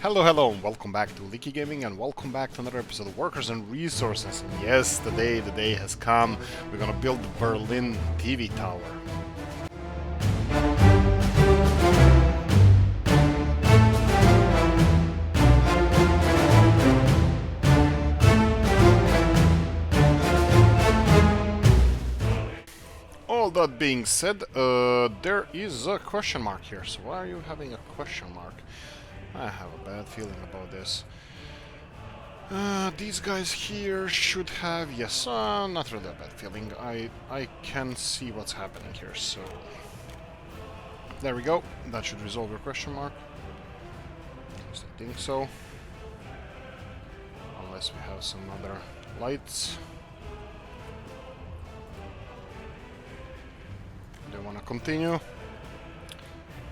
Hello, hello, and welcome back to Oolykee Gaming, and welcome back to another episode of Workers and Resources. And yes, the day has come. We're gonna build the Berlin TV tower. All that being said, there is a question mark here. So why are you having a question mark? I have a bad feeling about this. These guys here should have, yes, not really a bad feeling. I can see what's happening here, so... There we go. That should resolve your question mark. I think so. Unless we have some other lights. They want to continue.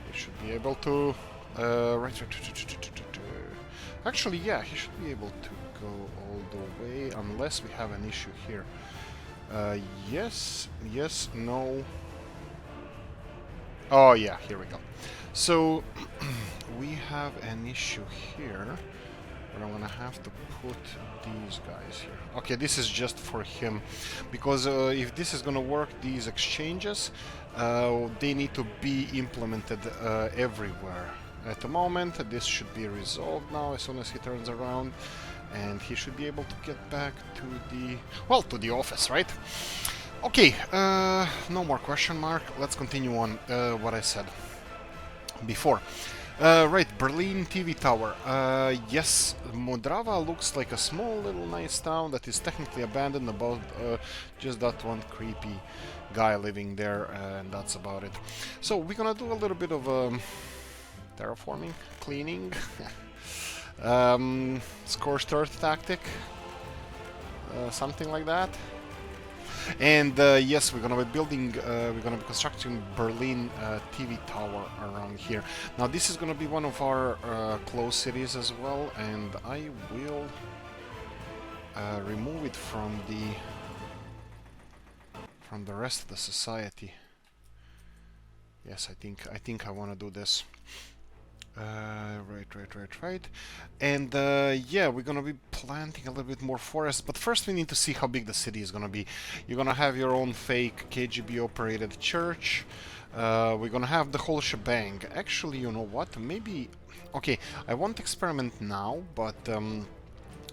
We should be able to... right. Actually, yeah, he should be able to go all the way, unless we have an issue here. Yes, no. Oh yeah, here we go. So, we have an issue here, where I'm gonna have to put these guys here. Okay, this is just for him, because if this is gonna work, these exchanges, they need to be implemented everywhere. At the moment, this should be resolved now as soon as he turns around, and he should be able to get back to the, well, to the office, right? Okay, no more question mark. Let's continue on what I said before. Right, Berlin TV tower. Yes, Modrava looks like a small little nice town that is technically abandoned, about just that one creepy guy living there, and that's about it. So we're gonna do a little bit of terraforming, cleaning, scorched earth tactic, something like that. And yes, we're gonna be building, we're gonna be constructing Berlin TV tower around here. Now this is gonna be one of our close cities as well, and I will remove it from the rest of the society. Yes, I think I want to do this. Right. And yeah, we're gonna be planting a little bit more forest, but first we need to see how big the city is gonna be. You're gonna have your own fake KGB operated church. We're gonna have the whole shebang. Actually, you know what? Maybe... Okay, I won't experiment now, but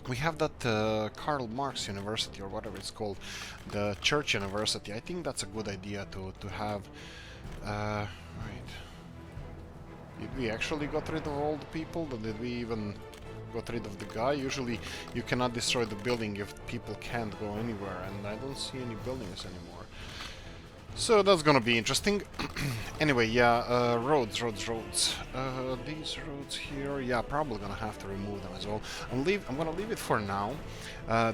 we have that Karl Marx University, or whatever it's called, the church university. I think that's a good idea to have. Right. Did we actually got rid of all the people? Or did we even got rid of the guy? Usually you cannot destroy the building if people can't go anywhere, and I don't see any buildings anymore. So that's gonna be interesting. Anyway, yeah, roads. These roads here, yeah, probably gonna have to remove them as well. I'm gonna leave it for now.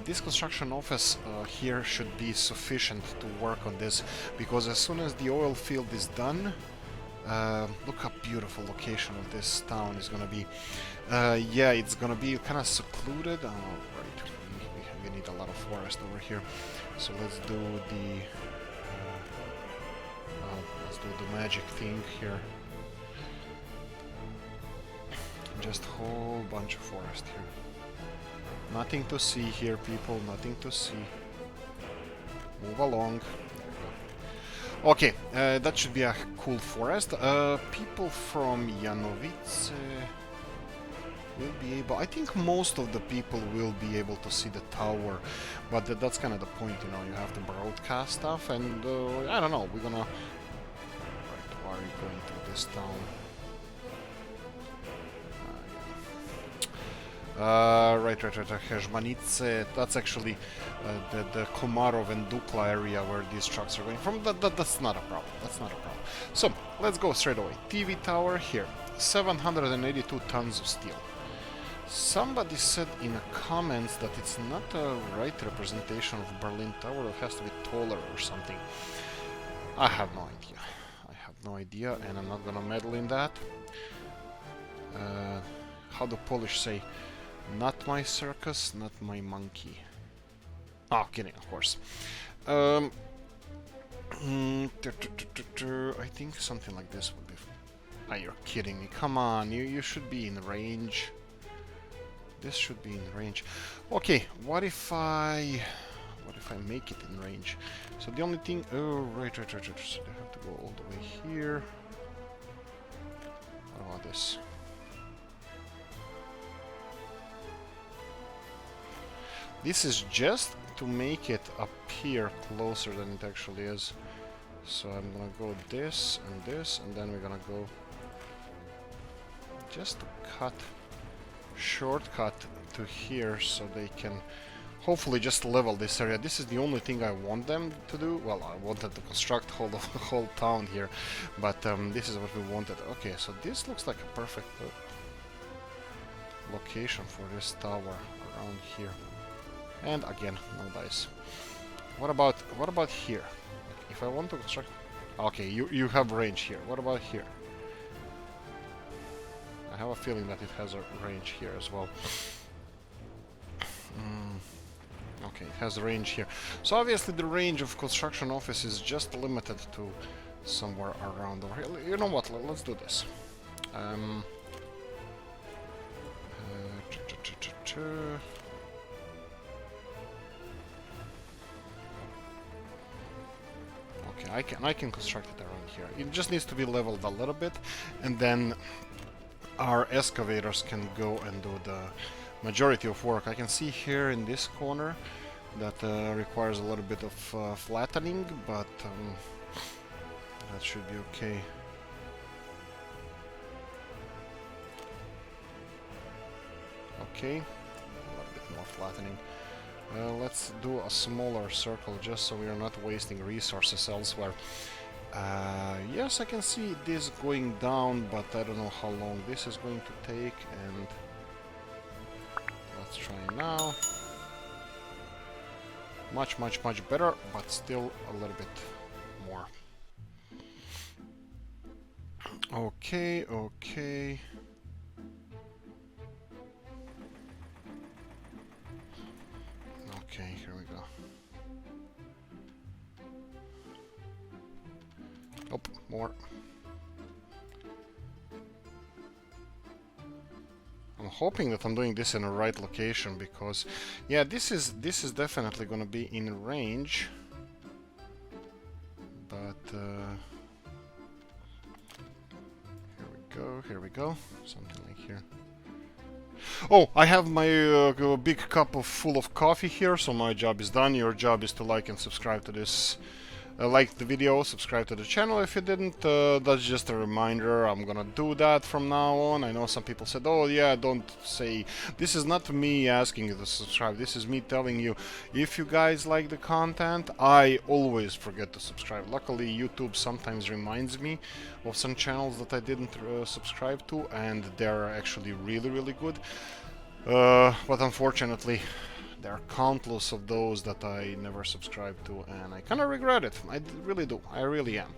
This construction office here should be sufficient to work on this, because as soon as the oil field is done, look how beautiful location of this town is gonna be. Yeah, it's gonna be kind of secluded. Oh, right, we need a lot of forest over here. So let's do the magic thing here. Just whole bunch of forest here. Nothing to see here, people. Nothing to see. Move along. Okay, that should be a cool forest. People from Janowice will be able... I think most of the people will be able to see the tower, but that's kind of the point, you know, you have to broadcast stuff, and I don't know, we're gonna... Right, why are you going to this town? Right, Hezmanice, that's actually the Komarov and Dukla area where these trucks are going from. That's not a problem, So, let's go straight away. TV tower here, 782 tons of steel. Somebody said in the comments that it's not a right representation of Berlin Tower, it has to be taller or something. I have no idea, and I'm not gonna meddle in that. How do Polish say? Not my circus, not my monkey. Oh, kidding, of course. I think something like this would be... Ah, you're kidding me. Come on, you should be in range. This should be in range. Okay, what if I make it in range? So the only thing... Oh, right. So they have to go all the way here. What about this? This is just to make it appear closer than it actually is. So I'm gonna go this, and then we're gonna go just to cut, shortcut to here so they can hopefully just level this area. This is the only thing I want them to do. Well, I wanted to construct the whole town here, but this is what we wanted. Okay, so this looks like a perfect location for this tower around here. And again, no dice. What about here? If I want to construct... Okay, you have range here. What about here? I have a feeling that it has a range here as well. Okay, it has a range here. So obviously the range of construction office is just limited to somewhere around over here. You know what? Let's do this. Okay, I can construct it around here. It just needs to be leveled a little bit, and then our excavators can go and do the majority of work. I can see here in this corner that requires a little bit of flattening, but that should be okay. Okay, a little bit more flattening. Let's do a smaller circle just so we are not wasting resources elsewhere. Yes, I can see this going down, but I don't know how long this is going to take, and let's try now. Much better, but still a little bit more. Okay. Okay, here we go. Oh, more. I'm hoping that I'm doing this in the right location, because yeah, this is definitely gonna be in range. But here we go. Something like here. Oh, I have my big cup full of coffee here, so my job is done. Your job is to like and subscribe to this. Like the video, subscribe to the channel if you didn't. That's just a reminder. I'm gonna do that from now on. I know some people said, oh yeah, don't say. This is not me asking you to subscribe. This is me telling you, if you guys like the content, I always forget to subscribe. Luckily, YouTube sometimes reminds me of some channels that I didn't subscribe to, and they're actually really good. But unfortunately, there are countless of those that I never subscribed to, and I kind of regret it. I really do. I really am.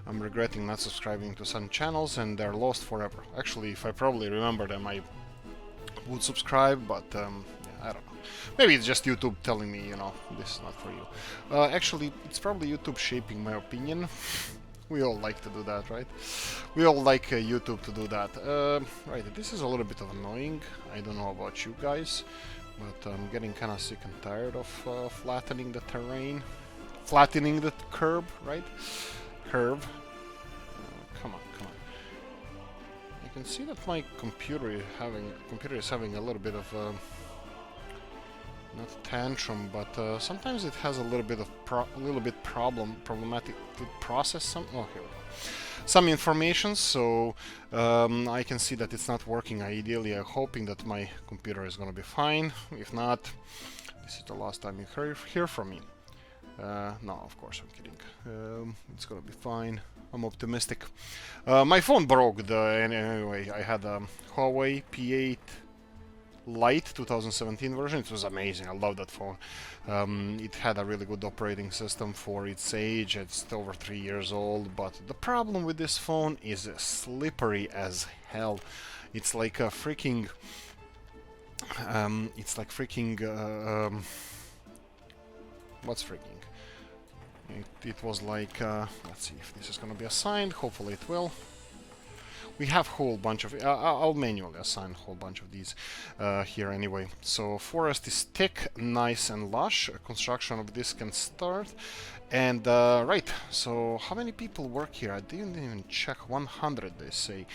I'm regretting not subscribing to some channels, and they're lost forever. Actually, if I probably remember them, I would subscribe, but yeah, I don't know. Maybe it's just YouTube telling me, you know, this is not for you. Actually, it's probably YouTube shaping my opinion. We all like to do that, right? We all like YouTube to do that. Right, this is a little bit of annoying. I don't know about you guys, but I'm getting kind of sick and tired of flattening the terrain. Flattening the curb, right? Curve. Come on. I can see that my computer is having a little bit of not tantrum, but sometimes it has a little bit of problematic to process some. Oh, here we go. Some information, so I can see that it's not working ideally. I'm hoping that my computer is gonna be fine. If not, this is the last time you hear from me. No, of course I'm kidding. It's gonna be fine. I'm optimistic. My phone broke. Anyway, I had a Huawei P8 Lite 2017 version. It was amazing. I love that phone. It had a really good operating system for its age. It's over 3 years old, but the problem with this phone is slippery as hell. It's like a freaking what's freaking? It was like let's see if this is gonna be assigned. Hopefully it will. We have a whole bunch of... I'll manually assign a whole bunch of these here anyway. So forest is thick, nice and lush. Construction of this can start. And right, so how many people work here? I didn't even check. 100 they say.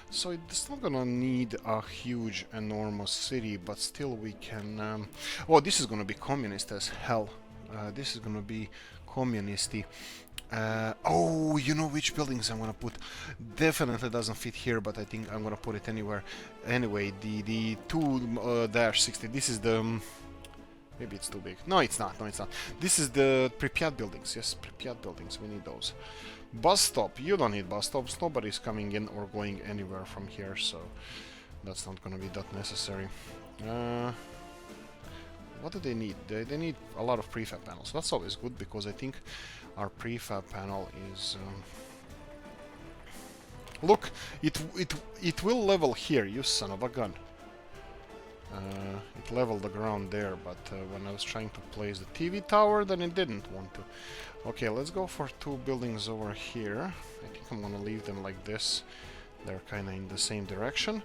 So it's not gonna need a huge, enormous city, but still we can... Oh, this is gonna be communist as hell. This is gonna be communisty. Oh, you know which buildings I'm gonna put? Definitely doesn't fit here, but I think I'm gonna put it anywhere. Anyway, the 2-60. This is the... Maybe it's too big. No, it's not. No, it's not. This is the Pripyat buildings. Yes, Pripyat buildings. We need those. Bus stop. You don't need bus stops. Nobody's coming in or going anywhere from here, so that's not gonna be that necessary. What do they need? They need a lot of prefab panels. That's always good because I think our prefab panel is... Look, it will level here, you son of a gun. It leveled the ground there, but when I was trying to place the TV tower, then it didn't want to. Okay, let's go for 2 buildings over here. I think I'm gonna leave them like this. They're kinda in the same direction.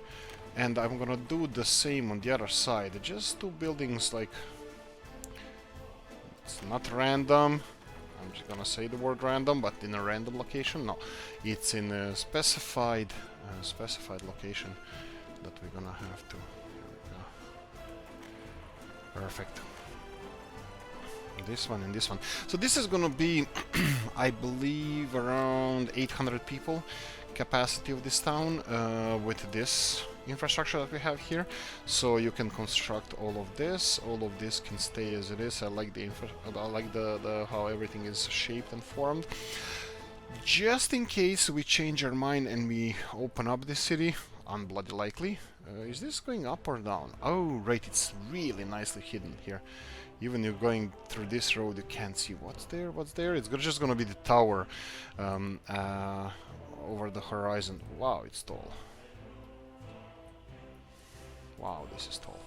And I'm gonna do the same on the other side. Just 2 buildings like... It's not random. I'm just gonna say the word random, but in a random location? No. It's in a specified location that we're gonna have to... Perfect. This one and this one. So this is gonna be, I believe, around 800 people capacity of this town with this infrastructure that we have here. So you can construct all of this. All of this can stay as it is. I like the how everything is shaped and formed. Just in case we change our mind and we open up this city, unbloody likely. Is this going up or down? Oh, right, it's really nicely hidden here. Even you're going through this road, you can't see what's there, what's there. It's just gonna be the tower over the horizon. Wow, it's tall. Wow, this is tall.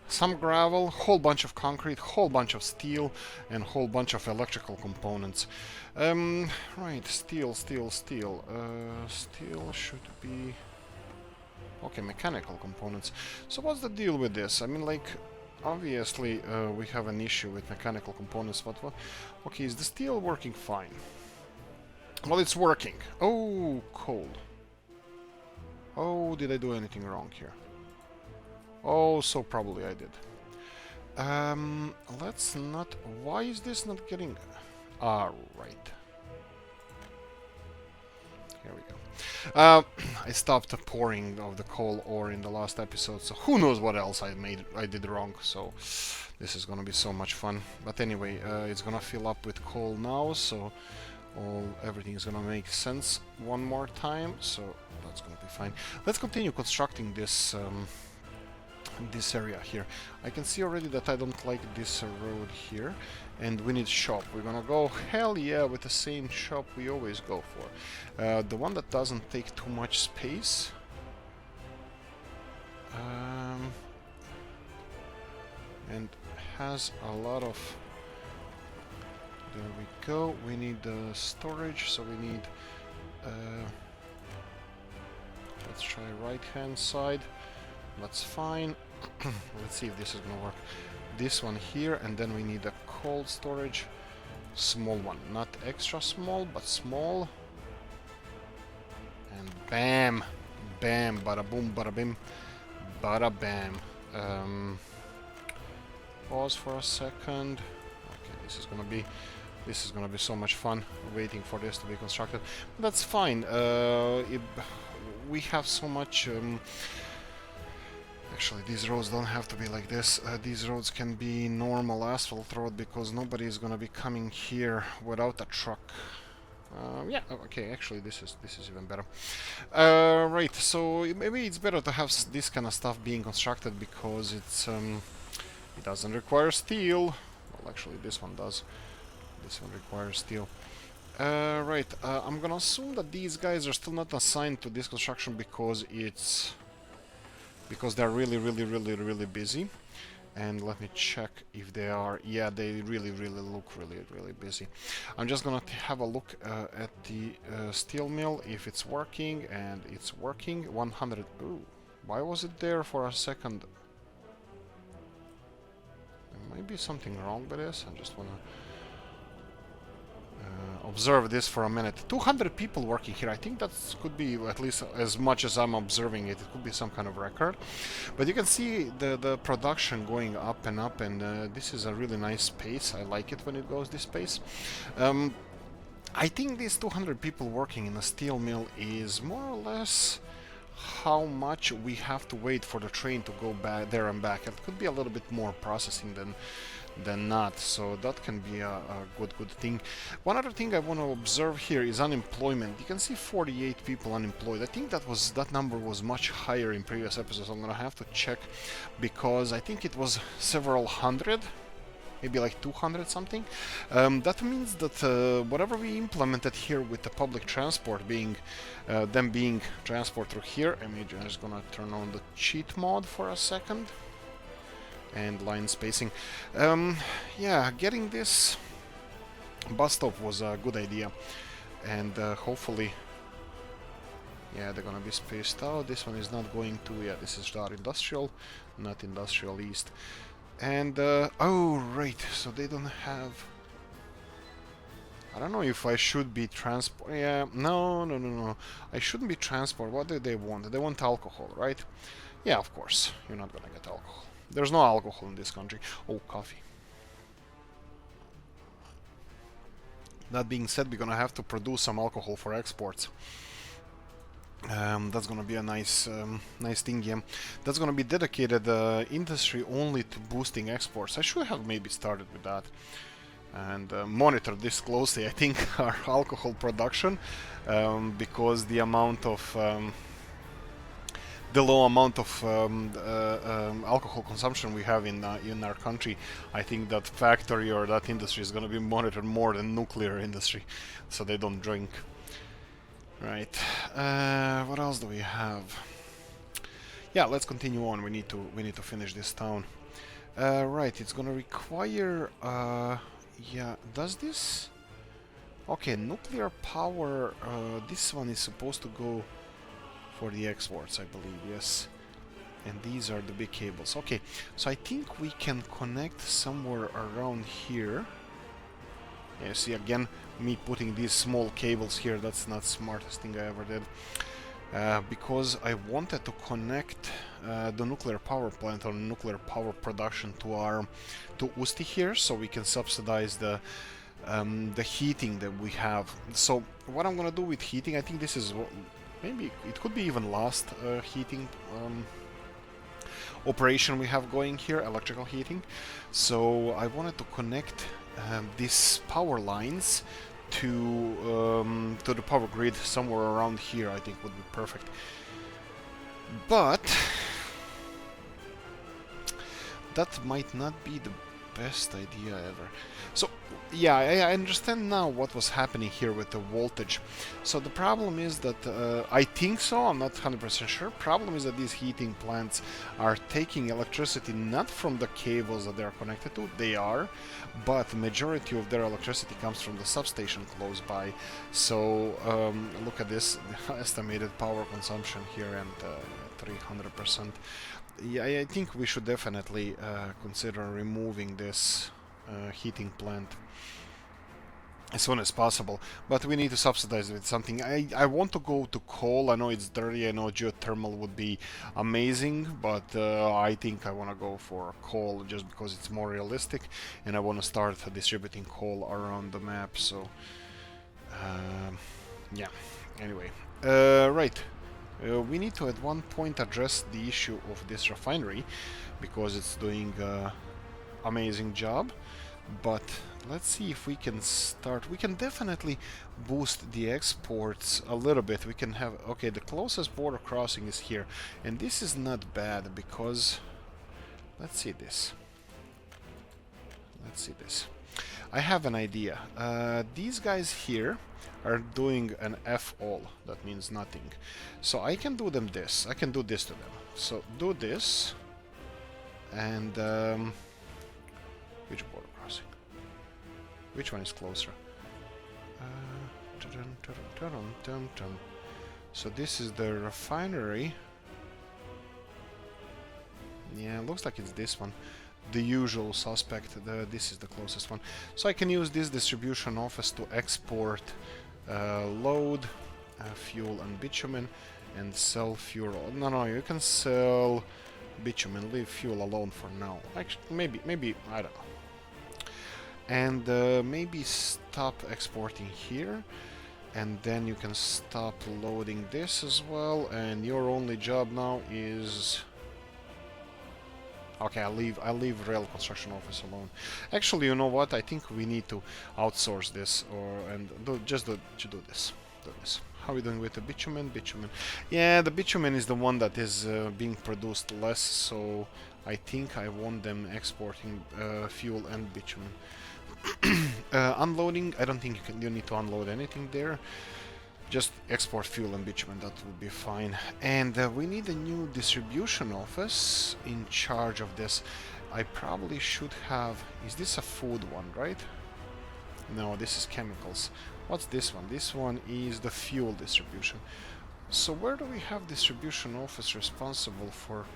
Some gravel, whole bunch of concrete, whole bunch of steel, and whole bunch of electrical components. Right, steel. Steel should be... Okay, mechanical components. So what's the deal with this? I mean, like, obviously we have an issue with mechanical components, but what? Okay, is the steel working fine? Well, it's working. Oh, cold. Oh, did I do anything wrong here? Oh, so probably I did. Let's not... Why is this not getting... Ah, right. Here we go. I stopped pouring of the coal ore in the last episode, so who knows what else I did wrong, so this is gonna be so much fun. But anyway, it's gonna fill up with coal now, so everything is gonna make sense one more time, so that's gonna be fine. Let's continue constructing this this area here. I can see already that I don't like this road here, and we need shop. We're gonna go, hell yeah, with the same shop we always go for. The one that doesn't take too much space. And has a lot of... There we go. We need storage, so we need... let's try right hand side. That's fine. Let's see if this is gonna work. This one here, and then we need a cold storage. Small one. Not extra small, but small. And bam! Bam! Bada boom, bada bim. Bada bam. Pause for a second. Okay, this is gonna be so much fun waiting for this to be constructed. But that's fine. We have so much... Actually, these roads don't have to be like this. These roads can be normal asphalt road because nobody is gonna be coming here without a truck. Yeah, okay, actually this is even better. Right, so maybe it's better to have this kind of stuff being constructed because it's it doesn't require steel. Well, actually this one does. This one requires steel. Right, I'm gonna assume that these guys are still not assigned to this construction because they're really busy. And let me check if they are. Yeah, they really look really busy. I'm just gonna have a look at the steel mill if it's working, and it's working. 100. Ooh, why was it there for a second? There might be something wrong with this. I just wanna observe this for a minute. 200 people working here. I think that could be, at least as much as I'm observing it, it could be some kind of record. But you can see the production going up, and this is a really nice pace. I like it when it goes this pace. I think these 200 people working in a steel mill is more or less how much we have to wait for the train to go back there and back. It could be a little bit more processing than not, so that can be a good thing. One other thing I want to observe here is unemployment. You can see 48 people unemployed. I think that number was much higher in previous episodes. I'm gonna have to check, because I think it was several hundred, maybe like 200 something. That means that whatever we implemented here with the public transport being them being transport through here, I'm just gonna turn on the cheat mode for a second. And line spacing. Yeah, getting this bus stop was a good idea, and hopefully, yeah, they're gonna be spaced out. This one is not going to. Yeah, this is not industrial, not industrial east. And oh right, so they don't have. I don't know if I should be transport. Yeah, no. I shouldn't be transport. What do they want? They want alcohol, right? Yeah, of course. You're not gonna get alcohol. There's no alcohol in this country. Oh, coffee. That being said, we're gonna have to produce some alcohol for exports. That's gonna be a nice thing, yeah. That's gonna be dedicated industry only to boosting exports. I should have maybe started with that and monitor this closely. I think our alcohol production, because the amount of the low amount of alcohol consumption we have in our country, I think that factory or that industry is going to be monitored more than nuclear industry, so they don't drink. Right. What else do we have? Yeah, let's continue on. We need to finish this town. Right. It's going to require. Yeah. Does this? Okay. Nuclear power. This one is supposed to go for the exports, I believe, yes. And these are the big cables. Okay, so I think we can connect somewhere around here. Yeah, see, again, me putting these small cables here, that's not the smartest thing I ever did. Because I wanted to connect the nuclear power plant or nuclear power production to Usti here, so we can subsidize the heating that we have. So what I'm gonna do with heating, I think this is maybe it could be even last heating operation we have going here, electrical heating. So I wanted to connect these power lines to the power grid somewhere around here. I think would be perfect. But that might not be the best idea ever. So yeah, I understand now what was happening here with the voltage. So the problem is that I think so, I'm not 100% sure. Problem is that these heating plants are taking electricity not from the cables that they are connected to, they are, but the majority of their electricity comes from the substation close by. So look at this estimated power consumption here, and 300%. Yeah, I think we should definitely consider removing this heating plant as soon as possible, but we need to subsidize it with something. I want to go to coal. I know it's dirty, I know geothermal would be amazing, but I think I want to go for coal just because it's more realistic, and I want to start distributing coal around the map. So yeah, anyway, right. We need to at one point address the issue of this refinery because it's doing amazing job, but let's see if we can start. We can definitely boost the exports a little bit. We can have, okay, the closest border crossing is here, and this is not bad because let's see this. I have an idea. These guys here are doing an F all. That means nothing. So I can do them this. I can do this to them. So do this. And which border crossing? Which one is closer? So this is the refinery. Yeah, looks like it's this one. The usual suspect. This is the closest one. So I can use this distribution office to export load, fuel and bitumen, and sell fuel. No, you can sell bitumen. Leave fuel alone for now. Actually, maybe I don't know. And maybe stop exporting here, and then you can stop loading this as well. And your only job now is. Okay, I leave rail construction office alone. Actually, you know what? I think we need to outsource this, do this. Do this. How are we doing with the bitumen? Bitumen. Yeah, the bitumen is the one that is being produced less, so I think I want them exporting fuel and bitumen. Unloading, I don't think you need to unload anything there. Just export fuel and bitumen, that would be fine. And we need a new distribution office in charge of this. I probably should have... Is this a food one, right? No, this is chemicals. What's this one? This one is the fuel distribution. So where do we have distribution office responsible for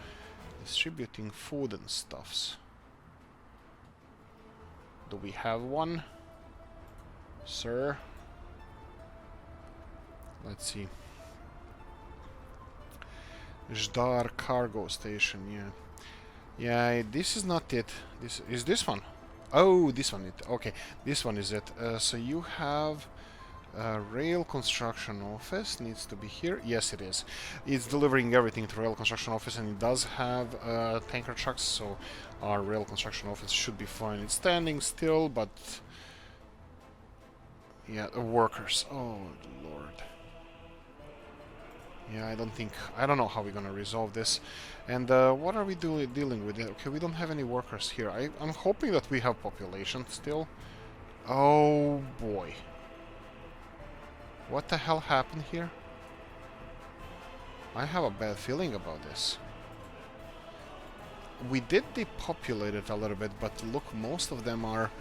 distributing food and stuffs? Do we have one? Sir? Let's see. Zdar cargo station, yeah. Yeah, this is not it. This is this one. Oh, this one. Okay, this one is it. So you have rail construction office needs to be here. Yes, it is. It's delivering everything to rail construction office, and it does have tanker trucks. So our rail construction office should be fine. It's standing still, but yeah, workers. Oh Lord. Yeah, I don't know how we're gonna resolve this. And what are we dealing with? Okay, we don't have any workers here. I'm hoping that we have population still. Oh boy. What the hell happened here? I have a bad feeling about this. We did depopulate it a little bit, but look, most of them are...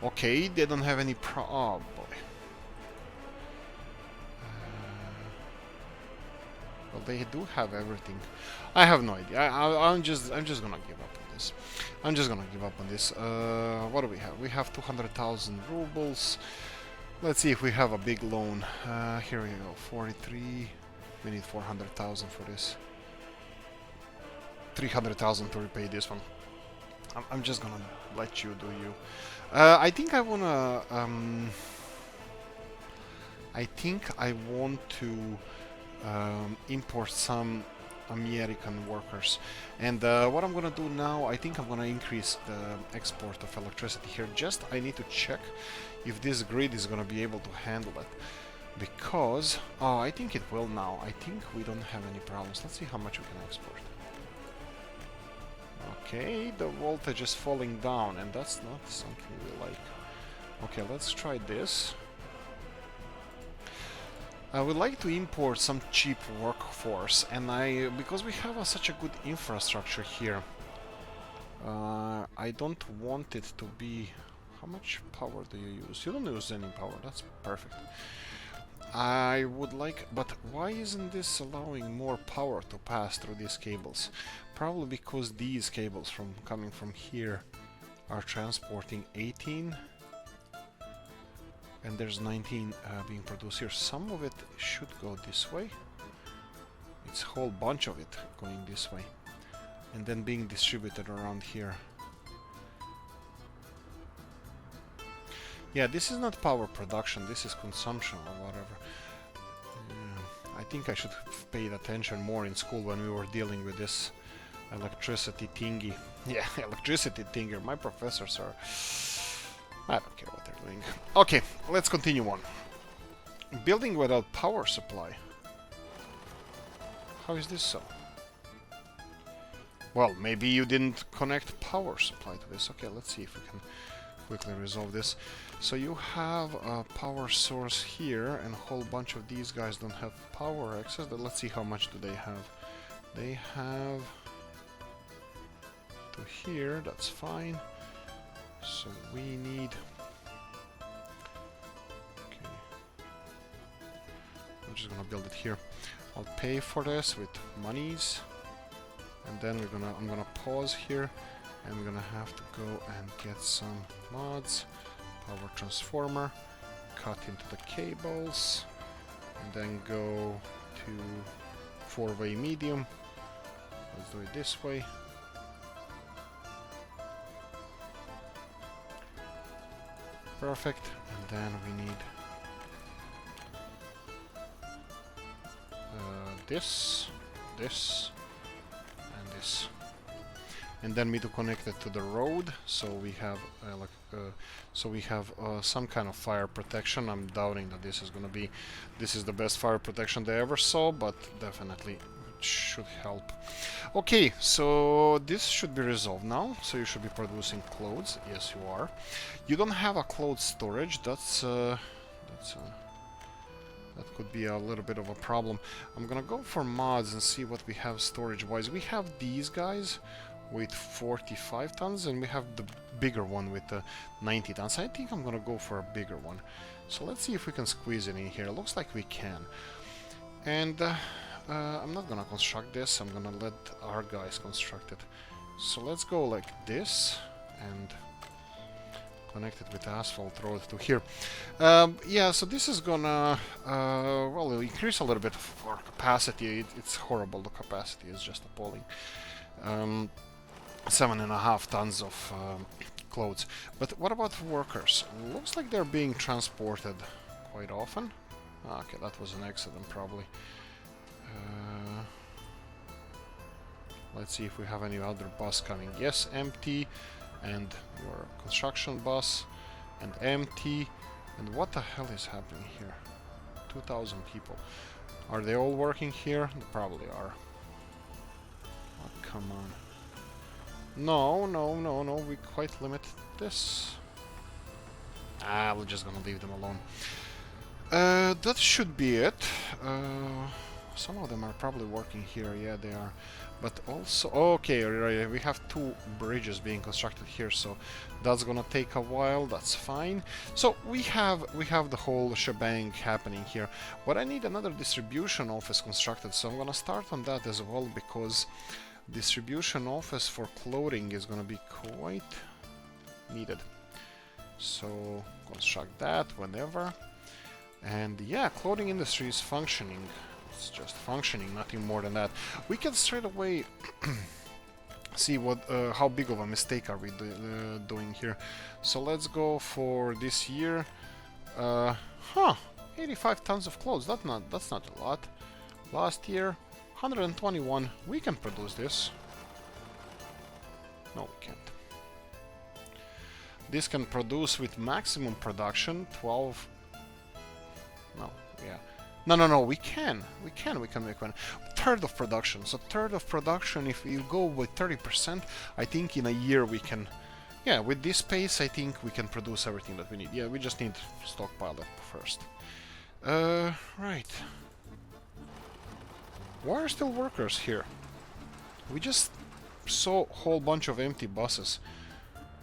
Okay, they don't have any oh boy. Well, they do have everything. I have no idea. I'm just gonna give up on this. I'm just gonna give up on this. What do we have? We have 200,000 rubles. Let's see if we have a big loan. Here we go. 43. We need 400,000 for this. 300,000 to repay this one. I'm just gonna let you do you. I think I wanna. I think I want to import some American workers. And what I'm gonna do now, I think I'm gonna increase the export of electricity here. Just I need to check if this grid is gonna be able to handle it. Because, oh, I think it will now. I think we don't have any problems. Let's see how much we can export. Okay, the voltage is falling down, and that's not something we like. Okay, let's try this. I would like to import some cheap workforce, and because we have such a good infrastructure here, I don't want it to be... How much power do you use? You don't use any power, that's perfect. I would like... But why isn't this allowing more power to pass through these cables? Probably because these cables coming from here are transporting 18. And there's 19 being produced here. Some of it should go this way. It's a whole bunch of it going this way. And then being distributed around here. Yeah, this is not power production, this is consumption or whatever. I think I should have paid attention more in school when we were dealing with this electricity thingy. Yeah, electricity thingy. My professors are... I don't care what they're doing. Okay, let's continue on. Building without power supply. How is this so? Well, maybe you didn't connect power supply to this. Okay, let's see if we can quickly resolve this. So you have a power source here, and a whole bunch of these guys don't have power access. But let's see how much do they have. They have to here, that's fine. So we need... Okay. I'm just gonna build it here. I'll pay for this with monies. And then I'm gonna pause here, and we're gonna have to go and get some mods. Power transformer, cut into the cables, and then go to 4-way medium. Let's do it this way. Perfect. And then we need this, this, and this. And then we need to connect it to the road, so we have some kind of fire protection. I'm doubting that this is the best fire protection they ever saw, but definitely it should help. Okay, so this should be resolved now. So you should be producing clothes. Yes, you are. You don't have a clothes storage. That could be a little bit of a problem. I'm gonna go for mods and see what we have storage-wise. We have these guys with 45 tons, and we have the bigger one with 90 tons. I think I'm gonna go for a bigger one. So let's see if we can squeeze it in here. Looks like we can. And I'm not gonna construct this. I'm gonna let our guys construct it. So let's go like this and connect it with asphalt road to here. Yeah, so this is gonna well, it'll increase a little bit of our capacity. It's horrible. The capacity is just appalling. 7.5 tons of clothes. But what about workers? Looks like they're being transported quite often. Okay, that was an accident probably. Let's see if we have any other bus coming. Yes, empty. And your construction bus. And empty. And what the hell is happening here? 2,000 people. Are they all working here? They probably are. Oh, come on. No, we quite limit this. We're just gonna leave them alone. That should be it. Some of them are probably working here, yeah they are. But also, okay, right, we have 2 bridges being constructed here, so that's gonna take a while, that's fine. So we have the whole shebang happening here. But I need another distribution office constructed, so I'm gonna start on that as well, because distribution office for clothing is gonna be quite needed. So construct that whenever. And yeah, clothing industry is functioning. It's just functioning, nothing more than that. We can straight away see what how big of a mistake are we doing here. So let's go for this year. 85 tons of clothes. That's not a lot. Last year 121. We can produce this. No, we can't. This can produce with maximum production 12. No, yeah. No, we can make one. Third of production. So third of production, if you go with 30%, I think in a year we can... Yeah, with this pace, I think we can produce everything that we need. Yeah, we just need to stockpile it first. Right. Why are still workers here? We just saw a whole bunch of empty buses,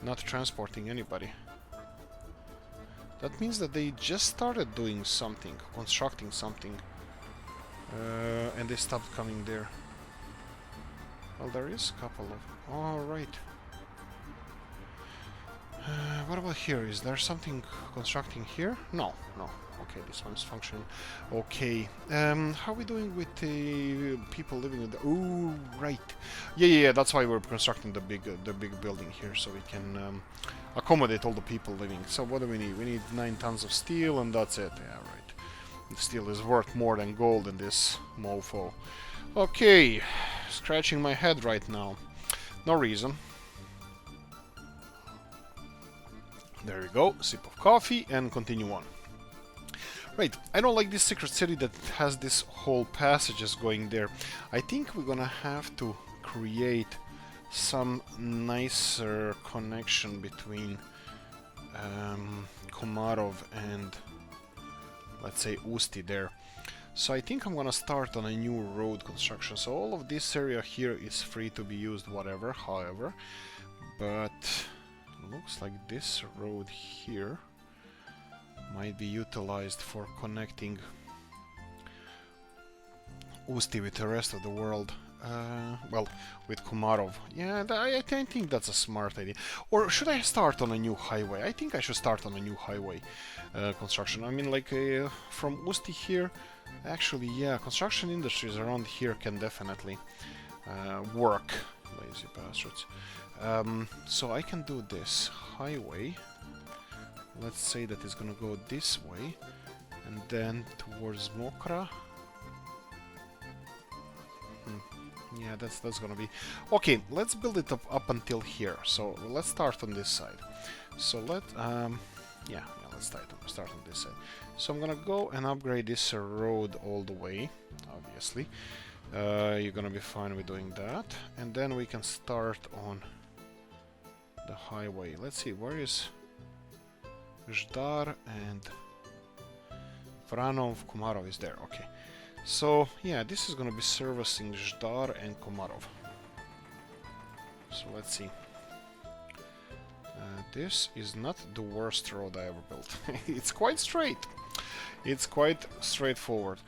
not transporting anybody. That means that they just started doing something, constructing something, and they stopped coming there. Well, there is a couple of... Oh, right. What about here? Is there something constructing here? No. Okay, this one's functioning. Okay. How are we doing with the people living in the... Oh, right. Yeah. That's why we're constructing the big building here, so we can accommodate all the people living. So what do we need? We need 9 tons of steel, and that's it. Yeah, right. The steel is worth more than gold in this mofo. Okay. Scratching my head right now. No reason. There we go. Sip of coffee and continue on. Right, I don't like this secret city that has this whole passages going there. I think we're gonna have to create some nicer connection between Komarov and, let's say, Usti there. So I think I'm gonna start on a new road construction. So all of this area here is free to be used, whatever, however. But looks like this road here might be utilized for connecting Usti with the rest of the world. Well, with Komarov. Yeah, I think that's a smart idea. Or should I start on a new highway? I think I should start on a new highway construction. I mean, like from Usti here, actually, yeah, construction industries around here can definitely work. Lazy bastards. So I can do this highway. Let's say that it's gonna go this way, and then towards Mokra. Yeah, that's gonna be okay. Let's build it up until here. So let's start on this side. So yeah, let's start on this side. So I'm gonna go and upgrade this road all the way. Obviously, you're gonna be fine with doing that, and then we can start on the highway. Let's see, where is Zdar and Vranov? Komarov is there. Okay. So, yeah, this is gonna be servicing Zdar and Komarov. So, let's see. This is not the worst road I ever built. It's quite straight. It's quite straightforward.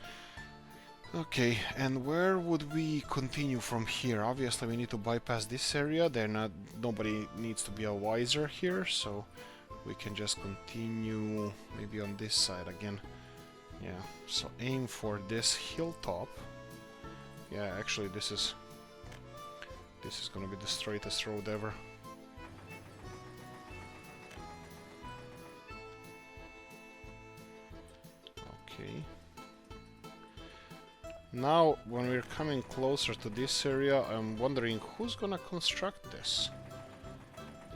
Okay, and where would we continue from here? Obviously, we need to bypass this area. Nobody needs to be a wiser here, so we can just continue maybe on this side again. Yeah, so aim for this hilltop. Yeah, actually this is gonna be the straightest road ever. Okay. Now, when we're coming closer to this area, I'm wondering who's gonna construct this.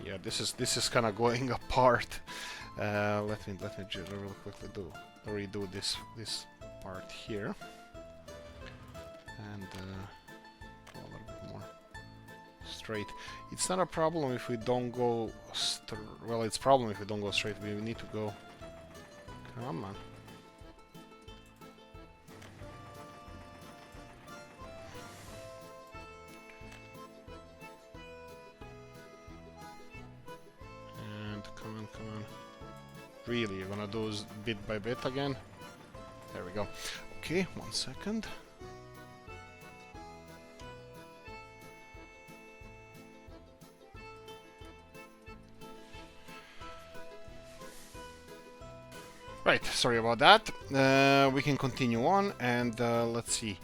Yeah, this is kind of going apart. Let me just real quickly redo this part here, and a little bit more straight. It's not a problem if we don't go well, it's a problem if we don't go straight. We need to go. Come on. And come on. Really, you're gonna do this bit by bit again? There we go. Okay, 1 second. Right, sorry about that. We can continue on, and let's see.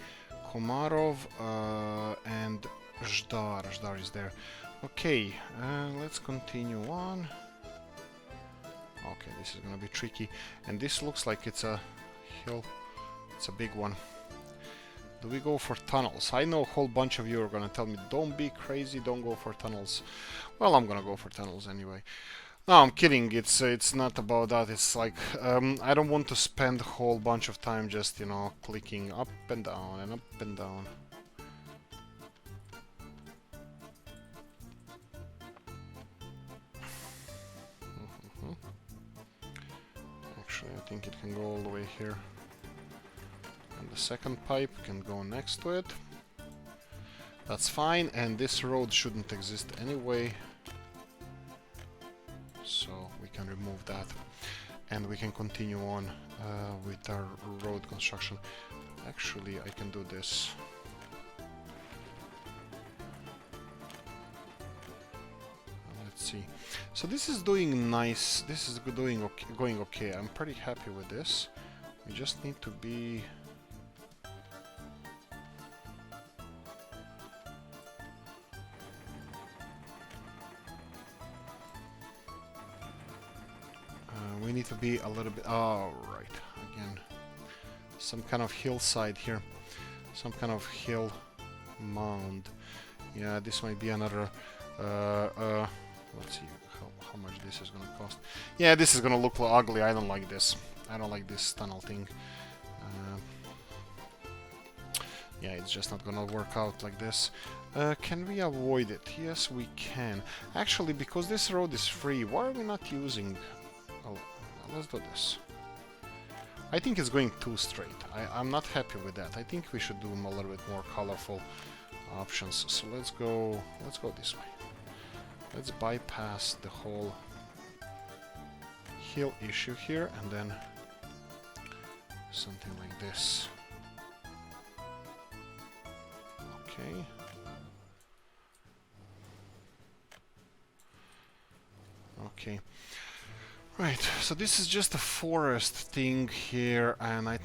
Komarov and Zdar. Zdar is there. Okay, let's continue on. Okay, this is gonna be tricky, and this looks like it's a hill. It's a big one. Do we go for tunnels? I know a whole bunch of you are gonna tell me, don't be crazy, don't go for tunnels. Well, I'm gonna go for tunnels anyway. No, I'm kidding. It's not about that. It's like I don't want to spend a whole bunch of time just, you know, clicking up and down and up and down. Actually, I think it can go all the way here. And the second pipe can go next to it. That's fine, and this road shouldn't exist anyway. So we can remove that. And we can continue on with our road construction. Actually, I can do this. Let's see. So this is doing nice. This is going okay. I'm pretty happy with this. We just need to be. We need to be a little bit. Oh, right. Again, some kind of hillside here. Some kind of hill mound. Yeah, this might be another. Let's see how much this is gonna cost. Yeah, this is gonna look ugly. I don't like this. I don't like this tunnel thing. Yeah, it's just not gonna work out like this. Can we avoid it? Yes, we can. Actually, because this road is free, why are we not using... Oh, let's do this. I think it's going too straight. I'm not happy with that. I think we should do a little bit more colorful options. So let's go this way. Let's bypass the whole hill issue here and then something like this. Okay. Okay. Right, so this is just a forest thing here, and I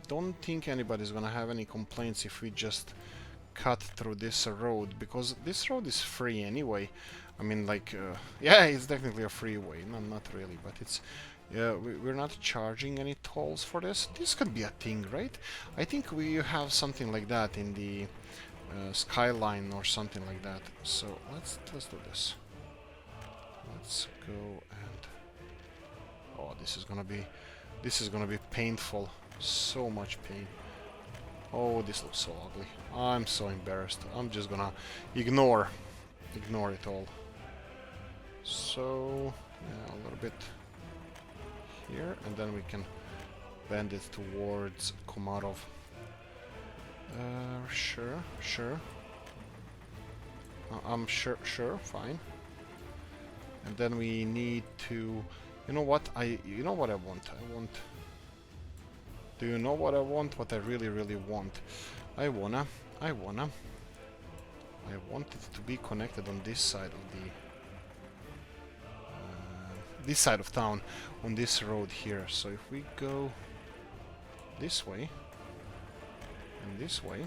don't think anybody's gonna have any complaints if we just cut through this road, because this road is free anyway. I mean, like, yeah, it's technically a freeway. No, not really, but it's, yeah, we're not charging any tolls for this. This could be a thing, right? I think we have something like that in the skyline or something like that. So let's do this. Let's go and oh, this is gonna be painful. So much pain. Oh, this looks so ugly. I'm so embarrassed. I'm just gonna ignore it all. So yeah, a little bit here, and then we can bend it towards Komarov. Sure. I'm sure, fine. And then we need to, you know what I want? Do you know what I want? What I really want? I want it to be connected on this side of the this side of town, on this road here. So if we go this way and this way,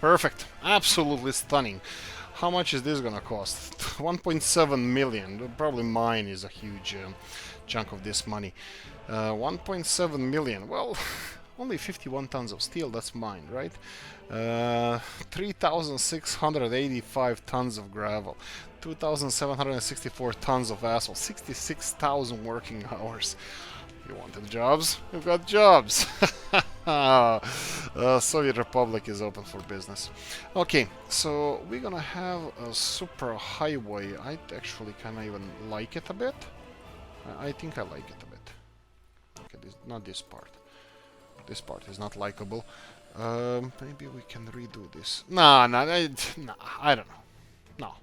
perfect. Absolutely stunning. How much is this gonna cost? 1.7 million. Probably mine is a huge chunk of this money. 1.7 million. Well, only 51 tons of steel. That's mine, right? 3,685 tons of gravel. 2,764 tons of asphalt. 66,000 working hours. You wanted jobs? You've got jobs. Soviet Republic is open for business. Okay, so we're gonna have a super highway. I actually kind of even like it a bit. I think I like it a bit. Okay, not this part. This part is not likable. Maybe we can redo this. Nah, I don't know. No.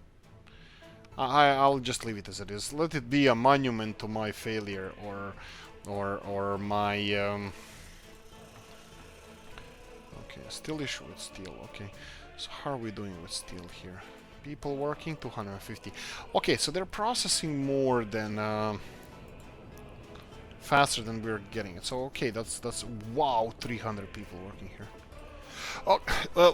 I'll just leave it as it is. Let it be a monument to my failure, or my okay, still issue with steel. Okay, so how are we doing with steel here? People working 250. Okay, so they're processing more than faster than we're getting it. So okay, that's wow, 300 people working here. Oh,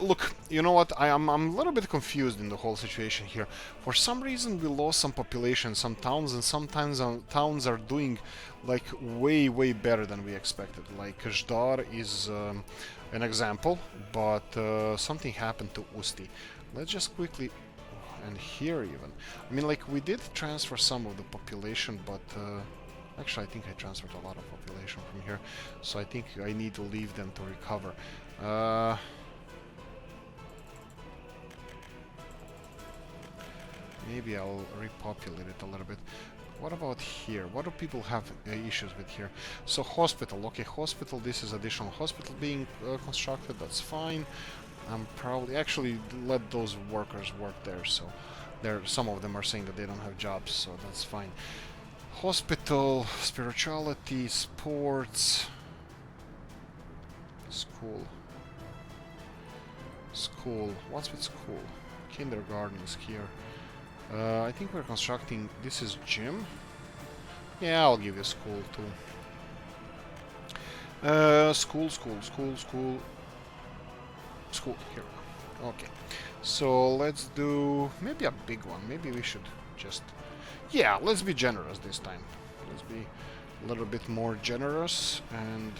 look, you know what? I'm a little bit confused in the whole situation here. For some reason, we lost some population, some towns, and sometimes towns are doing like way better than we expected. Like Kzdar is an example, but something happened to Usti. Let's just quickly, and here even. I mean, like we did transfer some of the population, but actually, I think I transferred a lot of population from here, so I think I need to leave them to recover. Maybe I'll repopulate it a little bit. What about here? What do people have issues with here? So hospital, okay, hospital, this is additional hospital being constructed, that's fine. I'm probably, actually let those workers work there, so some of them are saying that they don't have jobs, so that's fine. Hospital, spirituality, sports, school. What's with school? Kindergarten is here. I think we're constructing, this is gym. Yeah, I'll give you school too. School, here. Okay. So let's do maybe a big one. Maybe we should just, yeah, let's be generous this time. Let's be a little bit more generous, and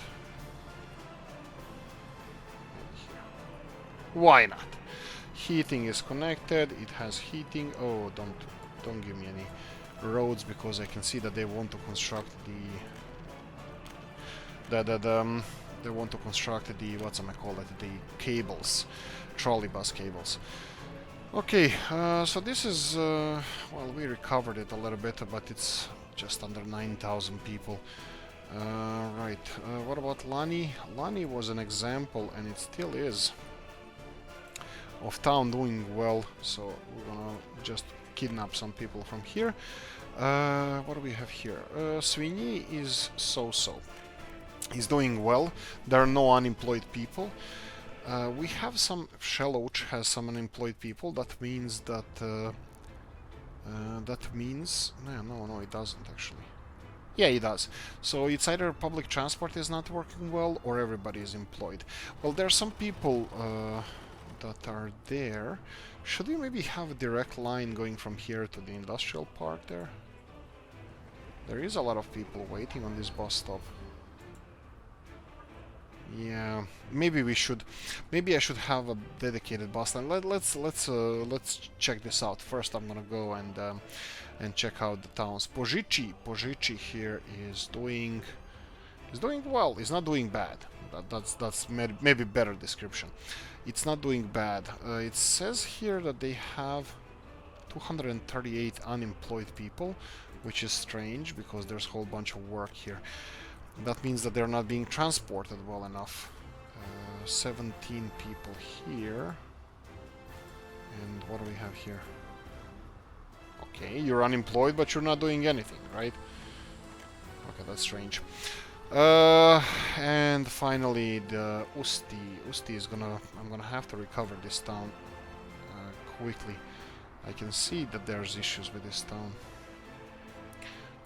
why not? Heating is connected, it has heating. Oh, don't give me any roads, because I can see that they want to construct the... they want to construct the, what's I call it, the cables, trolley bus cables. Okay, so this is, well, we recovered it a little bit, but it's just under 9,000 people. Right, what about Lani? Lani was an example, and it still is, of town doing well, so we're gonna just kidnap some people from here. What do we have here? Ceanwu is so-so. He's doing well. There are no unemployed people. We have some... Shelloch has some unemployed people. That means that... No, it doesn't actually. Yeah, it does. So it's either public transport is not working well or everybody is employed. Well, there are some people that are there. Should we maybe have a direct line going from here to the industrial park there? There is a lot of people waiting on this bus stop. Yeah, maybe we should. Maybe I should have a dedicated bus line. Let's check this out. First, I'm gonna go and check out the towns. Požiči here is doing well. It's not doing bad. That's maybe better description. It's not doing bad. It says here that they have 238 unemployed people, which is strange because there's a whole bunch of work here. That means that they're not being transported well enough. 17 people here. And what do we have here? Okay, you're unemployed, but you're not doing anything, right? Okay, that's strange. And finally, the Usti. Usti is I'm gonna have to recover this town quickly. I can see that there's issues with this town.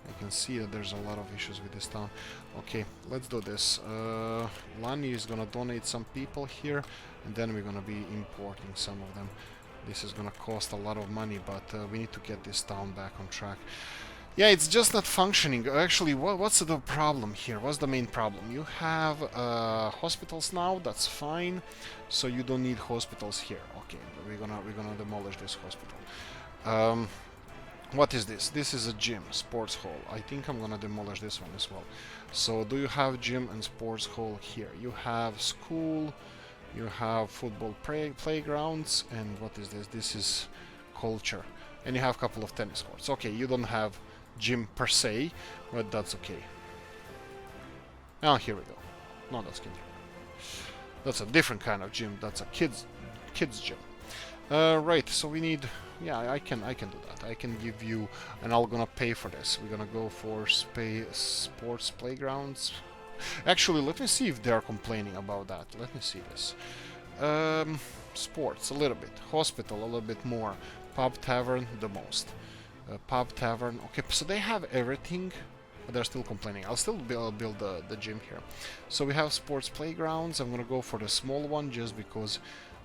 I can see that there's a lot of issues with this town. Okay, let's do this. Lani is gonna donate some people here, and then we're gonna be importing some of them. This is gonna cost a lot of money, but we need to get this town back on track. Yeah, it's just not functioning. Actually, what's the problem here? What's the main problem? You have hospitals now. That's fine. So you don't need hospitals here. Okay, we're gonna demolish this hospital. What is this? This is a gym, sports hall. I think I'm gonna demolish this one as well. So do you have gym and sports hall here? You have school, you have football playgrounds, and what is this? This is culture. And you have a couple of tennis courts. Okay, you don't have gym per se, but that's okay. Oh, here we go. No, that's kids. That's a different kind of gym. That's a kids gym. Right, so we need... Yeah, I can do that. I can give you... And I'm gonna pay for this. We're gonna go for sports playgrounds. Actually, let me see if they're complaining about that. Let me see this. Sports, a little bit. Hospital, a little bit more. Pub, tavern, the most. Pub, tavern. Okay, so they have everything, but they're still complaining. I'll still build the gym here. So we have sports playgrounds. I'm gonna go for the small one just because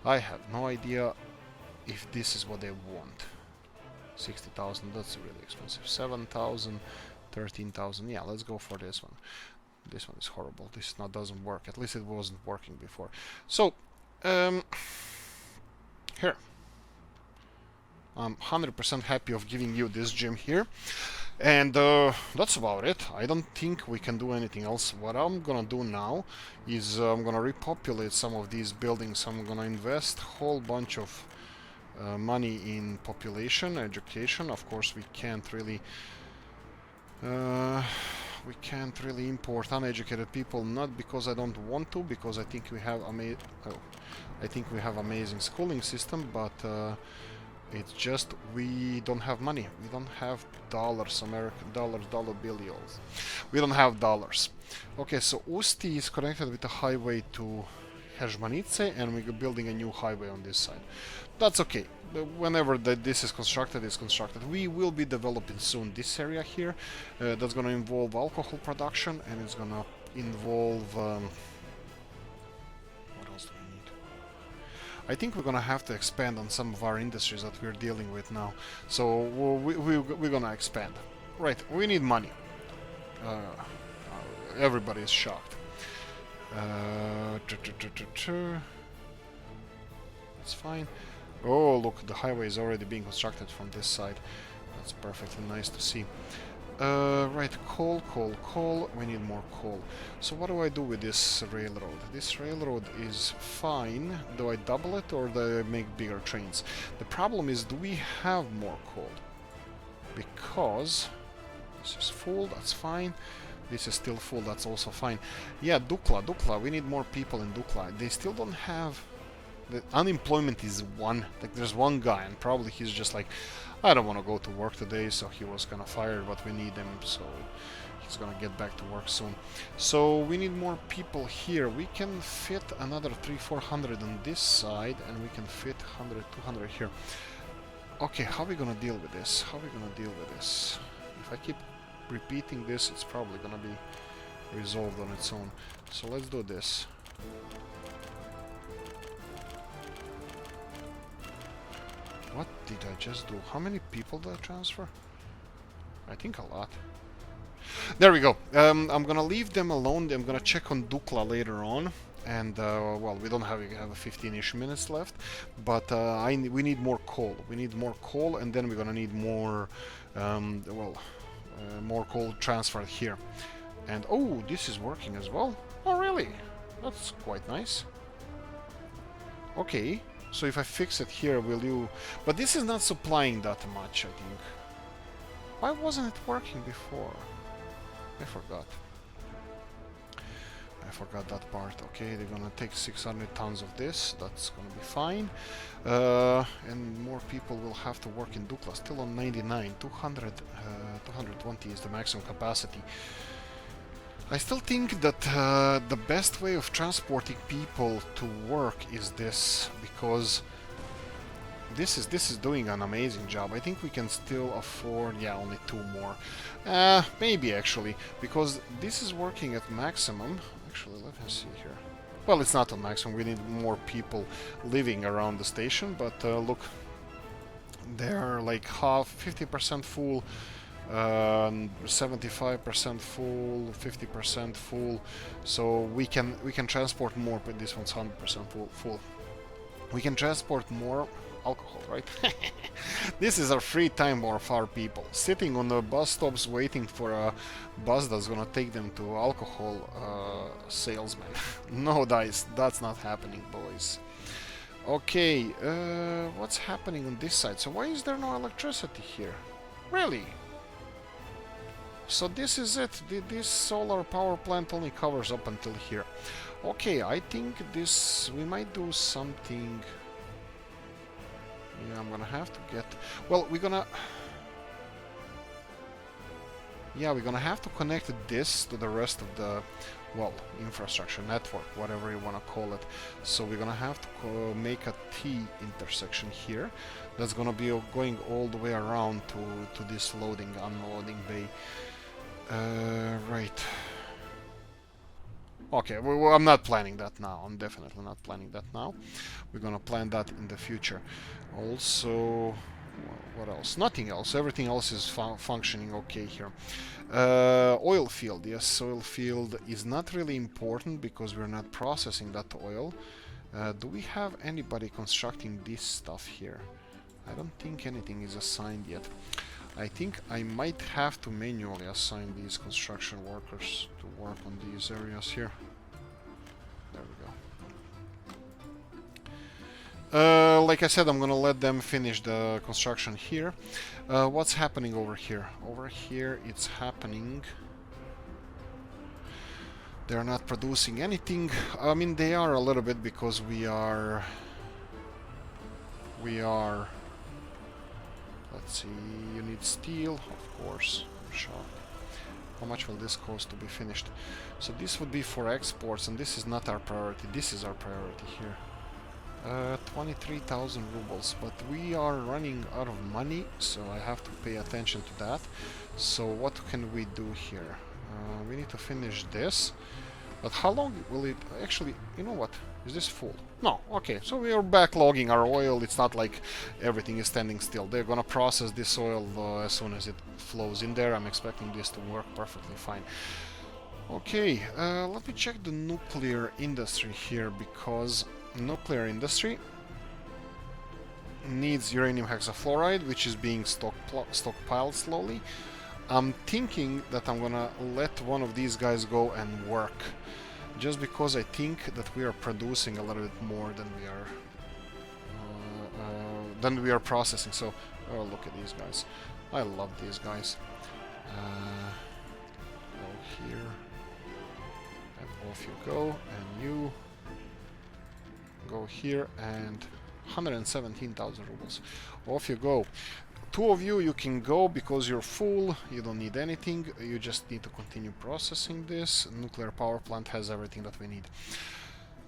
I have no idea if this is what they want. 60,000, that's really expensive. 7,000, 13,000. Yeah, let's go for this one. This one is horrible. This doesn't work. At least it wasn't working before. So, here. I'm 100% happy of giving you this gym here. And that's about it. I don't think we can do anything else. What I'm gonna do now is I'm gonna repopulate some of these buildings. I'm gonna invest a whole bunch of money in population, education. Of course, we can't really import uneducated people. Not because I don't want to, because I think we have amazing schooling system, but it's just we don't have money. We don't have dollars, American dollars, dollar bills. We don't have dollars. Okay, so Usti is connected with a highway to Hežmanice, and we're building a new highway on this side. That's okay. Whenever this is constructed, it's constructed. We will be developing soon this area here. That's going to involve alcohol production, and it's going to involve... what else do we need? I think we're going to have to expand on some of our industries that we're dealing with now. So we're going to expand. Right, we need money. Everybody is shocked. It's fine. Oh, look, the highway is already being constructed from this side. That's perfectly nice to see. Right, coal. We need more coal. So what do I do with this railroad? This railroad is fine. Do I double it or do I make bigger trains? The problem is, do we have more coal? Because this is full, that's fine. This is still full, that's also fine. Yeah, Dukla, we need more people in Dukla. They still don't have... The unemployment is 1. Like, there's one guy, and probably he's just like, I don't want to go to work today, so he was kind of fired, but we need him, so he's gonna get back to work soon. So we need more people here. We can fit another 300-400 on this side, and we can fit 100-200 here. Okay, how are we gonna deal with this? If I keep repeating this, it's probably gonna be resolved on its own. So let's do this. What did I just do? How many people did I transfer? I think a lot. There we go. I'm gonna leave them alone. I'm gonna check on Dukla later on. And, well, we don't have 15-ish minutes left. But we need more coal. And then we're gonna need more, more coal transferred here. And, oh, this is working as well. Oh, really? That's quite nice. Okay. So if I fix it here, will you... But this is not supplying that much, I think. Why wasn't it working before? I forgot that part. Okay, they're gonna take 600 tons of this. That's gonna be fine. And more people will have to work in Dukla. Still on 99. 220 is the maximum capacity. I still think that the best way of transporting people to work is this, because this is doing an amazing job. I think we can still afford, yeah, only 2 more. Maybe actually, because this is working at maximum. Actually, let me see here. Well, it's not on maximum. We need more people living around the station, but look, they're like 50% full. 75% full, 50% full, so we can transport more, but this one's 100% full. We can transport more alcohol, right? This is our free time of our people, sitting on the bus stops waiting for a bus that's gonna take them to alcohol salesman. No dice, that's not happening, boys. Okay, what's happening on this side? So why is there no electricity here? Really? So this is it. This solar power plant only covers up until here. Okay, I think this... we might do something... Yeah, I'm gonna have to get... Well, we're gonna... Yeah, we're gonna have to connect this to the rest of the... well, infrastructure, network, whatever you wanna call it. So we're gonna have to make a T intersection here. That's gonna be going all the way around to this loading, unloading bay. Right. Okay, well, I'm not planning that now. I'm definitely not planning that now. We're gonna plan that in the future. Also, what else? Nothing else. Everything else is functioning okay here. Oil field. Yes, oil field is not really important because we're not processing that oil. Do we have anybody constructing this stuff here? I don't think anything is assigned yet. I think I might have to manually assign these construction workers to work on these areas here. There we go. Like I said, I'm gonna let them finish the construction here. What's happening over here? Over here it's happening... They're not producing anything. I mean, they are a little bit because we are... Let's see, you need steel, of course, sure. How much will this cost to be finished? So this would be for exports, and this is not our priority, this is our priority here. 23,000 rubles, but we are running out of money, so I have to pay attention to that. So what can we do here? We need to finish this. But how long will it... Actually, you know what? Is this full? No, okay. So we are backlogging our oil. It's not like everything is standing still. They're gonna process this oil as soon as it flows in there. I'm expecting this to work perfectly fine. Okay, let me check the nuclear industry here, because nuclear industry needs uranium hexafluoride, which is being stockpiled slowly. I'm thinking that I'm gonna let one of these guys go and work, just because I think that we are producing a little bit more than we are processing. So, oh, look at these guys. I love these guys. Go here, and off you go, and you go here, and 117,000 rubles. Off you go. Two of you can go because you're full, you don't need anything, you just need to continue processing this. Nuclear power plant has everything that we need.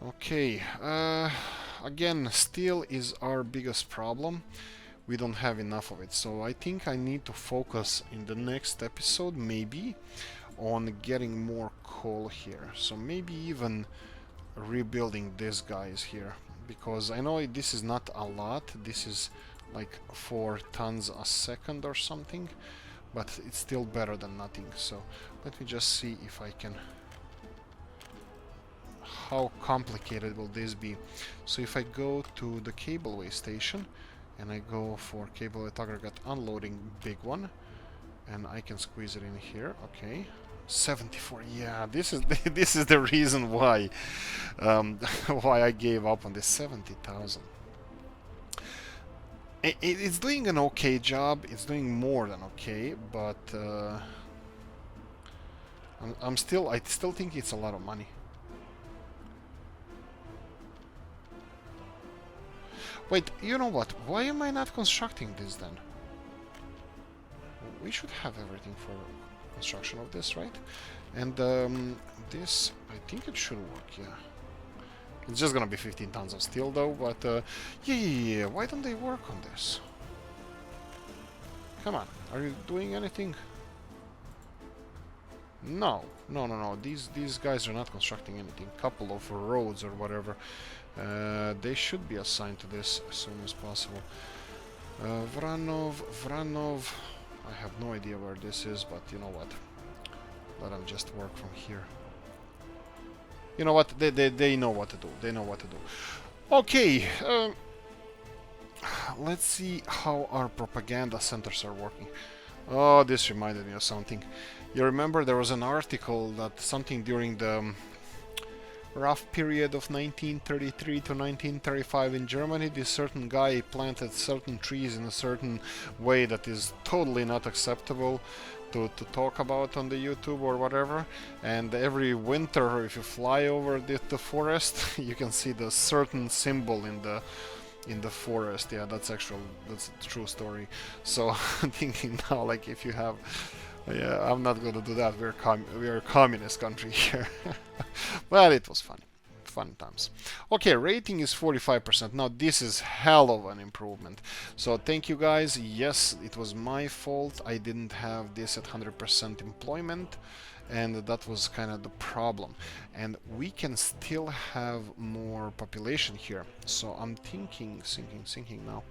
Okay, again, steel is our biggest problem. We don't have enough of it, so I think I need to focus in the next episode, maybe, on getting more coal here. So maybe even rebuilding these guys here, because I know this is not a lot, this is like 4 tons a second or something, but it's still better than nothing. So let me just see if I can... How complicated will this be? So if I go to the cableway station and I go for cableway aggregate unloading, big one, and I can squeeze it in here. Okay, 74. Yeah, this is this is the reason why why I gave up on this. 70,000. It's doing an okay job. It's doing more than okay, but I still think it's a lot of money. Wait, you know what? Why am I not constructing this then? We should have everything for construction of this, right? And this, I think it should work, yeah. It's just gonna be 15 tons of steel though, but yeah, why don't they work on this? Come on, are you doing anything? No, these guys are not constructing anything. Couple of roads or whatever. They should be assigned to this as soon as possible. Vranov, I have no idea where this is, but you know what? Let them just work from here. You know what? They know what to do. They know what to do. Okay. Let's see how our propaganda centers are working. Oh, this reminded me of something. You remember there was an article that something during the rough period of 1933 to 1935 in Germany, this certain guy planted certain trees in a certain way that is totally not acceptable to talk about on the YouTube or whatever, and every winter if you fly over the forest you can see the certain symbol in the forest. Yeah, that's a true story. So I'm thinking now, like, if you have... Yeah, I'm not gonna do that. We're a communist country here. But it was fun. Fun times. Okay, rating is 45%. Now this is hell of an improvement. So thank you guys. Yes, it was my fault. I didn't have this at 100% employment, and that was kind of the problem. And we can still have more population here. So I'm thinking now.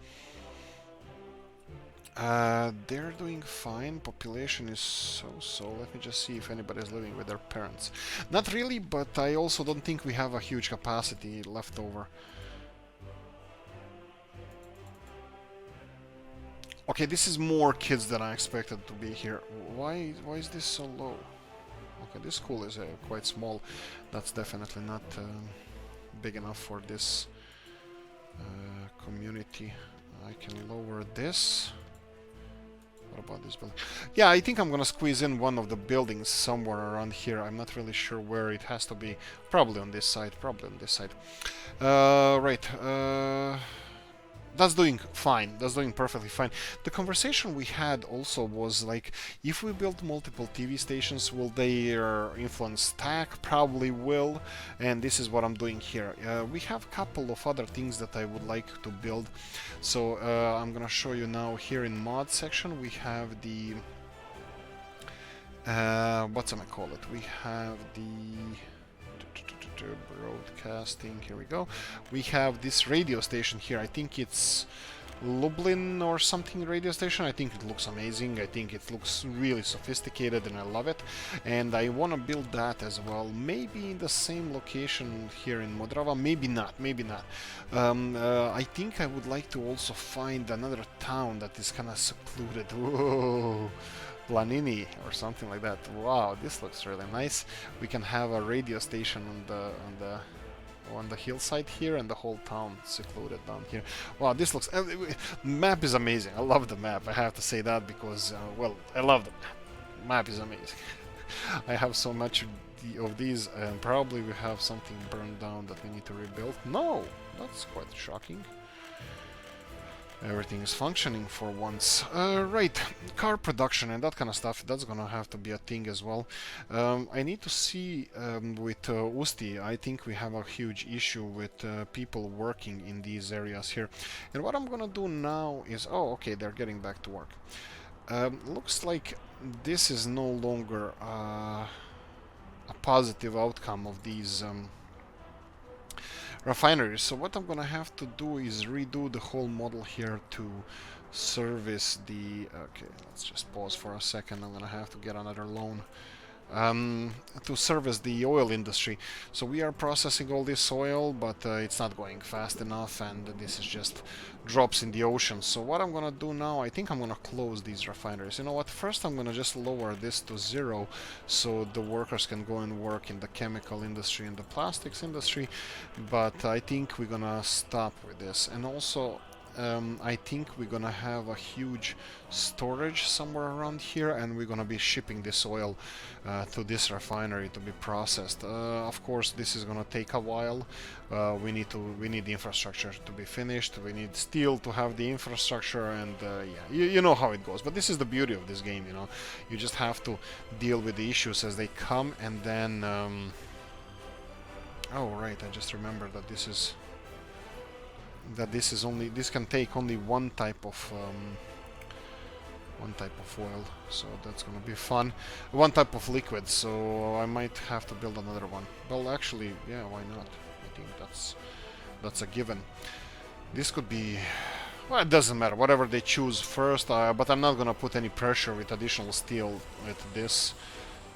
They're doing fine. Population is so. Let me just see if anybody's living with their parents. Not really, but I also don't think we have a huge capacity left over. Okay, this is more kids than I expected to be here. Why is this so low? Okay, this school is quite small. That's definitely not big enough for this community. I can lower this. What about this building? Yeah, I think I'm gonna squeeze in one of the buildings somewhere around here. I'm not really sure where it has to be. Probably on this side. Right. That's doing fine. That's doing perfectly fine. The conversation we had also was like, if we build multiple TV stations, will they influence stack? Probably will. And this is what I'm doing here. We have a couple of other things that I would like to build. So I'm gonna show you now here in mod section. We have the what's gonna call it? We have the broadcasting. Here we go. We have this radio station here. I think it's Lublin or something radio station. I think it looks amazing. I think it looks really sophisticated and I love it. And I want to build that as well. Maybe in the same location here in Modrava. Maybe not. I think I would like to also find another town that is kind of secluded. Whoa. Planini or something like that. Wow, this looks really nice. We can have a radio station on the hillside here, and the whole town secluded down here. Wow, this looks... map is amazing. I love the map. I have to say that because, well, I love the map. Map is amazing. I have so much of these, and probably we have something burned down that we need to rebuild. No, that's quite shocking. Everything is functioning for once. Right, car production and that kind of stuff, that's gonna have to be a thing as well. I need to see with Usti, I think we have a huge issue with people working in these areas here. And what I'm gonna do now is... Oh, okay, they're getting back to work. Looks like this is no longer a positive outcome of these refineries. So what I'm gonna have to do is redo the whole model here to service the... Okay, let's just pause for a second. I'm gonna have to get another loan. To service the oil industry. So we are processing all this oil, but it's not going fast enough, and this is just drops in the ocean. So what I'm gonna do now, I think I'm gonna close these refineries. You know what, first I'm gonna just lower this to 0 so the workers can go and work in the chemical industry and the plastics industry, but I think we're gonna stop with this. And also I think we're gonna have a huge storage somewhere around here, and we're gonna be shipping this oil to this refinery to be processed. Of course, this is gonna take a while. We need the infrastructure to be finished. We need steel to have the infrastructure, and yeah, you know how it goes. But this is the beauty of this game, you know. You just have to deal with the issues as they come, and then. Oh right, I just remembered that this can take only one type of oil, so that's gonna be fun. One type of liquid, so I might have to build another one. Well, actually, yeah, why not? I think that's a given. This could be... Well, it doesn't matter, whatever they choose first, but I'm not gonna put any pressure with additional steel with this,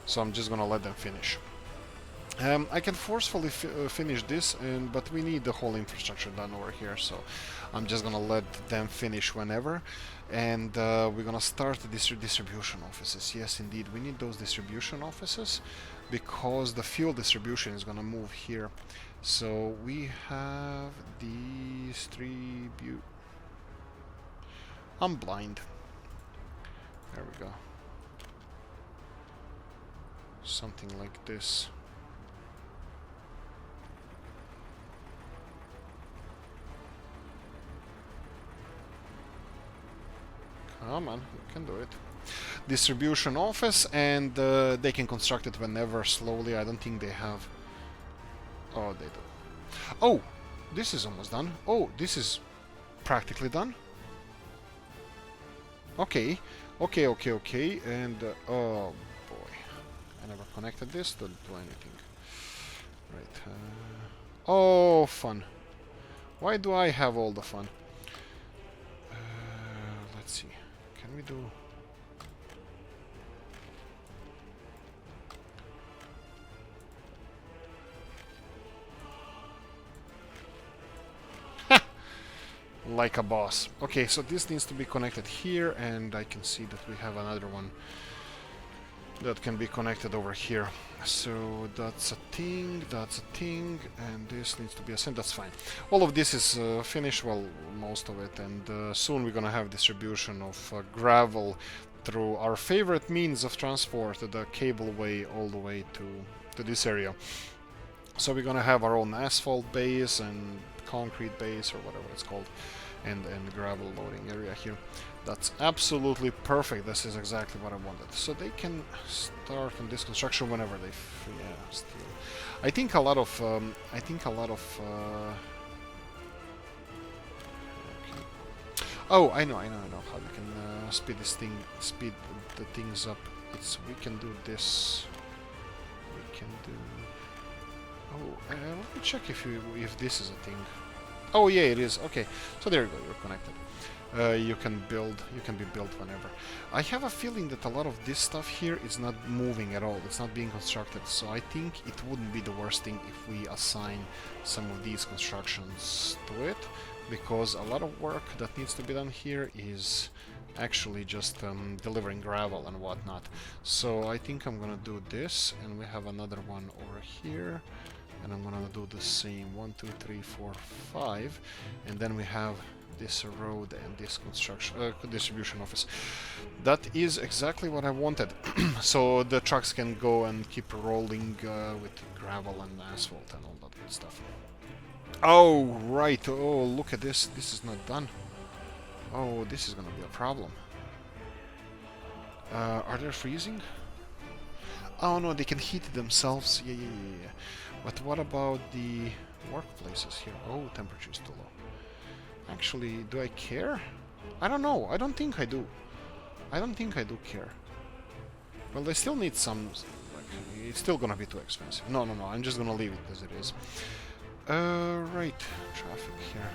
so I'm just gonna let them finish. I can forcefully finish this, but we need the whole infrastructure done over here, so I'm just gonna let them finish whenever. And we're gonna start the distribution offices. Yes, indeed, we need those distribution offices because the fuel distribution is gonna move here. So we have distribute... I'm blind. There we go. Something like this. Come on, you can do it. Distribution office, and they can construct it whenever, slowly. I don't think they have... Oh, they do. Oh, this is almost done. Oh, this is practically done. Okay, okay. And, oh boy. I never connected this, don't do anything. Right. Oh, fun. Why do I have all the fun? Let's see. Can we do... Like a boss. Okay, so this needs to be connected here, and I can see that we have another one that can be connected over here. So that's a thing, and this needs to be a send. That's fine. All of this is finished, well, most of it, and soon we're gonna have distribution of gravel through our favorite means of transport, the cableway, all the way to this area. So we're gonna have our own asphalt base and concrete base, or whatever it's called, and gravel loading area here. That's absolutely perfect. This is exactly what I wanted. So they can start on this construction whenever they... yeah, still. I think a lot of... Okay. Oh, I know how you can speed the things up. We can do this. We can do... Oh, let me check if this is a thing. Oh yeah, it is. Okay, so there you go. You're connected. You can be built whenever. I have a feeling that a lot of this stuff here is not moving at all. It's not being constructed. So I think it wouldn't be the worst thing if we assign some of these constructions to it, because a lot of work that needs to be done here is actually just delivering gravel and whatnot. So I think I'm gonna do this, and we have another one over here, and I'm gonna do the same 1, 2, 3, 4, 5, and then we have this road and this construction distribution office. That is exactly what I wanted. So the trucks can go and keep rolling with gravel and asphalt and all that good stuff. Oh right, oh look at this, this is not done. Oh, this is gonna be a problem. Are they freezing? Oh no, they can heat themselves. Yeah. But what about the workplaces here? Oh, temperature is too low. Actually, do I care? I don't know. I don't think I do. I don't think I do care. Well, they still need some... Like, it's still gonna be too expensive. No. I'm just gonna leave it as it is. Right. Traffic here.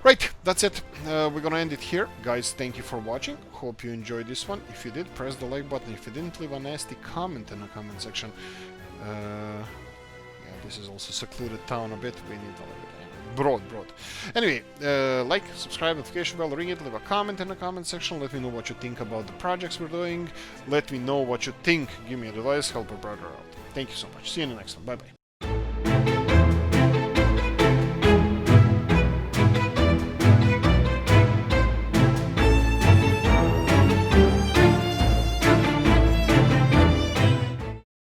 Right, that's it. We're gonna end it here. Guys, thank you for watching. Hope you enjoyed this one. If you did, press the like button. If you didn't, leave a nasty comment in the comment section. Yeah, this is also secluded town a bit. We need a little bit broad. Anyway, like, subscribe, notification bell, ring it, leave a comment in the comment section. Let me know what you think about the projects we're doing. Let me know what you think. Give me advice, help a brother out. Thank you so much. See you in the next one. Bye-bye.